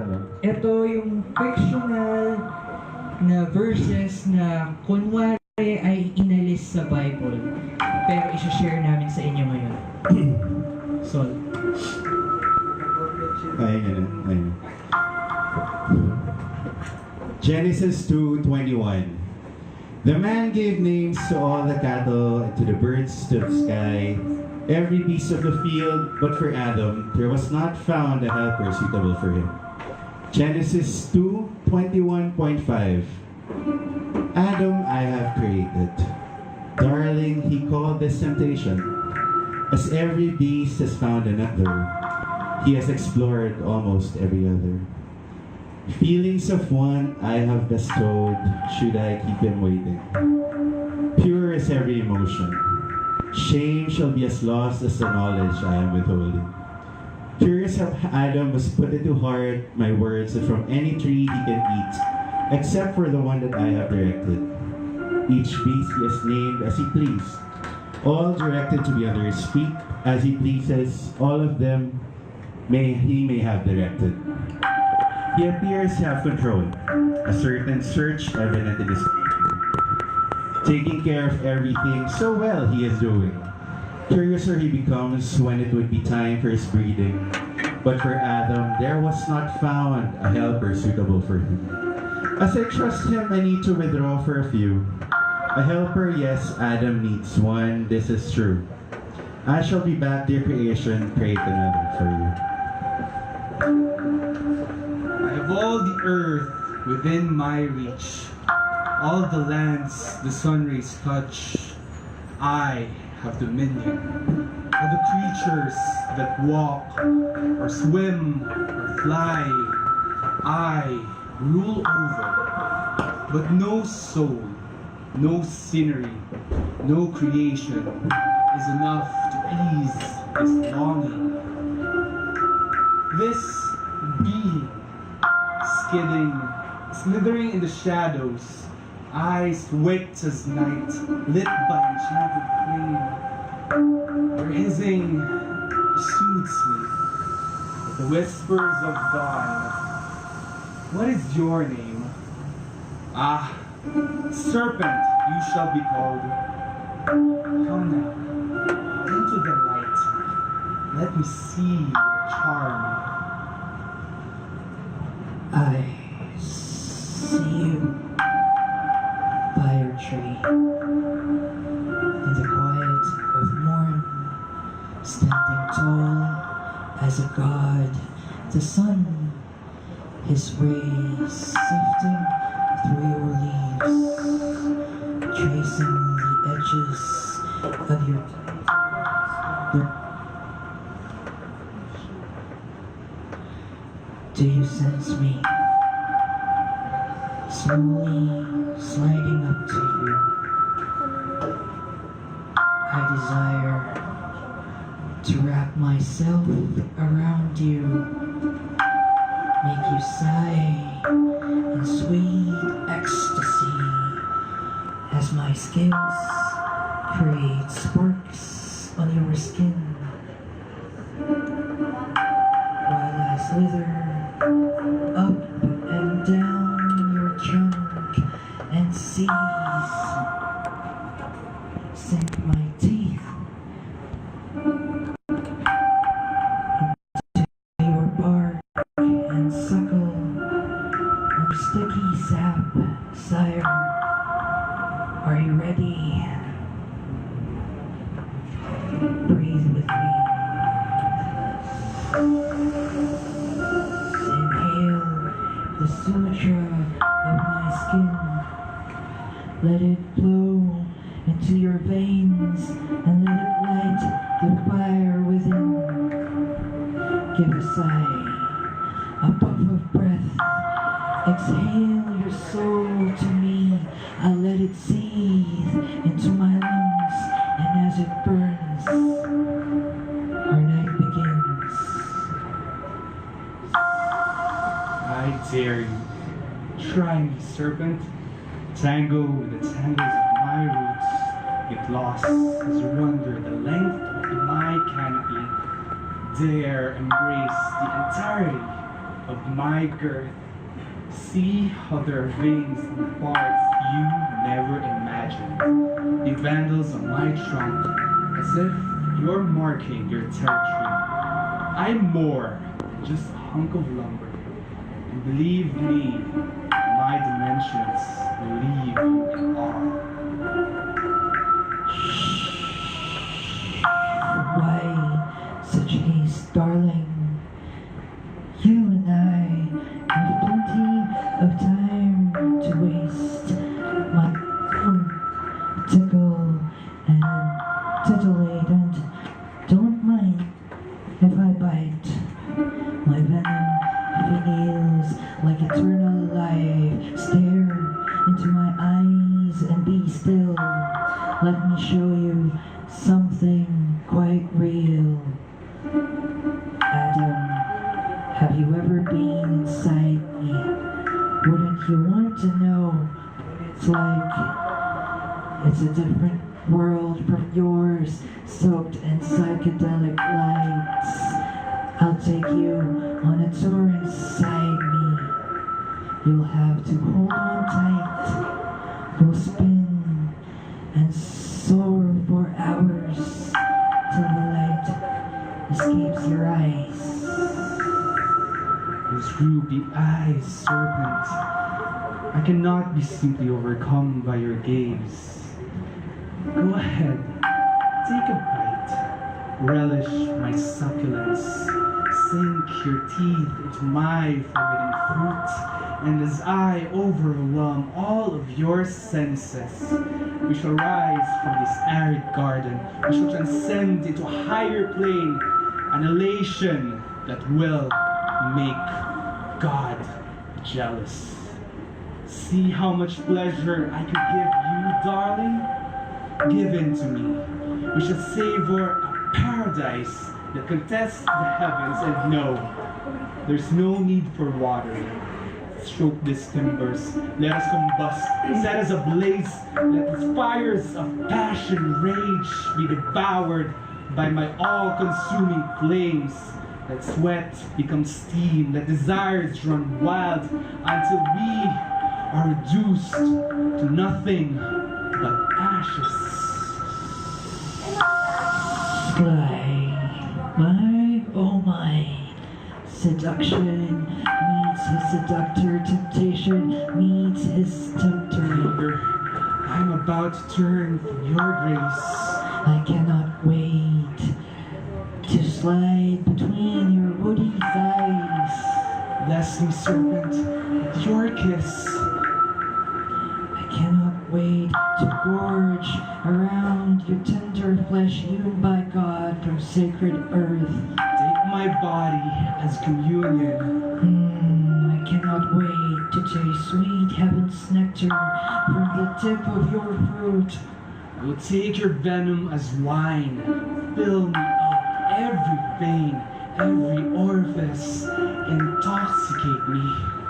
lang. Ito yung fictional na verses na kunwari ay inalis sa Bible. Pero isa-share namin sa inyo ngayon. Sol. Ayun. Genesis 2:21. The man gave names to all the cattle and to the birds to the sky, every beast of the field, but for Adam there was not found a helper suitable for him. Genesis 2:21.5. Adam I have created. Darling, he called this temptation. As every beast has found another, he has explored almost every other. Feelings of want I have bestowed, should I keep him waiting? Pure is every emotion. Shame shall be as lost as the knowledge I am withholding. Curious how Adam was put into heart my words that from any tree he can eat, except for the one that I have directed. Each beast he has named as he pleased, all directed to be under his feet as he pleases, all of them he may have directed. He appears to have control, a certain search evident in his behavior, taking care of everything so well he is doing. Curiouser he becomes when it would be time for his breeding, but for Adam there was not found a helper suitable for him. As I trust him, I need to withdraw for a few. A helper, yes, Adam needs one, this is true. I shall be back, dear creation, create another for you. I have all the earth within my reach, all the lands the sun rays touch. I have dominion. All the creatures that walk, or swim, or fly, I rule over. But no soul, no scenery, no creation is enough to ease this longing. This being, slithering in the shadows, eyes waked as night, lit by enchanted flame. Your hissing soothes me with the whispers of dawn. What is your name? Ah, serpent you shall be called. Come now, into the light. Let me see your charm. I see you, fire tree, in the quiet of morn, standing tall as a god, the sun, his rays sifting through your leaves, tracing the edges of your Do you sense me? Slowly sliding up to you. I desire to wrap myself around you, make you sigh in sweet ecstasy as my scales create sparks on your skin, while I slither up and down your trunk and seize, sink my teeth into your bark and suckle on sticky sap, sire. Are you ready? Breathe with me. Inhale the sutra of my skin. Let it flow into your veins and let it light the fire within. Give a sigh, a puff of breath. Exhale your soul to me. I'll let it seethe into my lungs, and as it burns, our night begins. I dare you. Try me, serpent. Tangle with the tangles of my roots. Get lost as you wander the length of my canopy. Dare embrace the entirety of my girth. See how there are veins in parts you never imagined. The vandals on my trunk, as if you're marking your territory. I'm more than just a hunk of lumber. And believe me, my dimensions will leave you in awe. Why such haste, darling? You and I have plenty of time to waste. My tickle and titillate, and don't mind if I bite. My venom feels like eternal life. Stare into my eyes and be still. Let me show you something quite real. Adam, have you ever been inside me? Wouldn't you want to know what it's like? It's a different world from yours, soaked in psychedelic lights. I'll take you on a tour inside me. You'll have to hold on tight. We'll spin and soar for hours till the light escapes your eyes. Those ruby eyes, serpent. I cannot be simply overcome by your gaze. Go ahead, take a bite. Relish my succulence. Sink your teeth into my forbidden fruit. And as I overwhelm all of your senses, we shall rise from this arid garden. We shall transcend into a higher plane, an elation that will make God jealous. See how much pleasure I could give you, darling? Give in to me. We shall savor a paradise that contests the heavens, and no, there's no need for water. Stroke these timbers, let us combust, set us ablaze, let the fires of passion rage be devoured by my all-consuming flames. Let sweat become steam, let desires run wild until we are reduced to nothing but ashes. My, oh my, seduction meets his seductor, temptation meets his tempter. I'm about to turn from your grace. I cannot wait to slide between your woody thighs. Bless me, serpent, with your kiss. I cannot wait to gorge around your tender flesh hewn by God from sacred earth. Take my body as communion. I cannot wait to taste sweet heaven's nectar from the tip of your fruit. I will take your venom as wine. Fill me up, every vein, every orifice. Intoxicate me.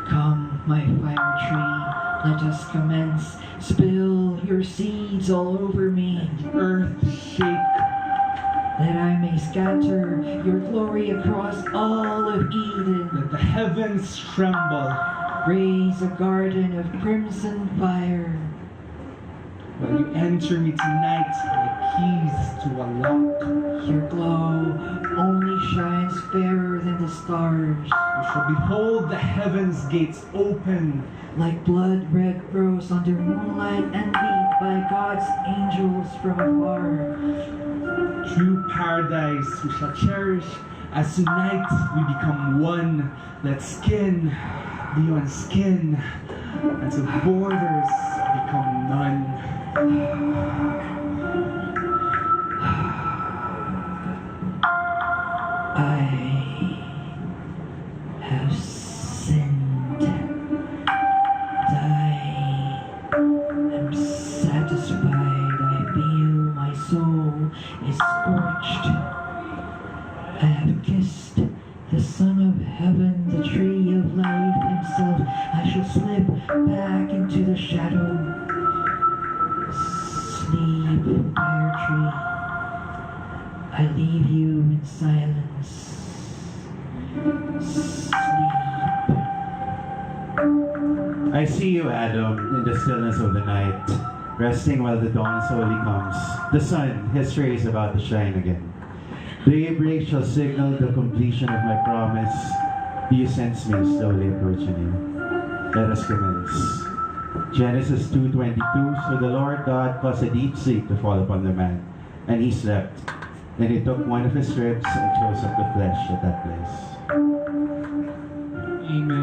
Come, my fire tree, let us commence. Spill your seeds all over me. Earth shake. That I may scatter your glory across all of Eden. Let the heavens tremble. Raise a garden of crimson fire. When you enter me tonight, like keys to a lock. Your glow only shines fairer than the stars. You shall behold the heavens gates open. Like blood red rose under moonlight, envied by God's angels from afar. True paradise we shall cherish as tonight we become one. Let skin be on skin until borders become none. I have sinned. I am satisfied. I feel my soul is scorched. I have kissed the Son of Heaven, the tree of life himself. I shall slip back into the shadow. Sleep, fire tree. I leave you in silence. Sleep. I see you, Adam, in the stillness of the night, resting while the dawn slowly comes. The sun, his rays about to shine again. Daybreak shall signal the completion of my promise. Do you sense me slowly approaching you? Let us commence. Genesis 2:22. So the Lord God caused a deep sleep to fall upon the man, and he slept. Then he took one of his ribs and closed up the flesh at that place. Amen.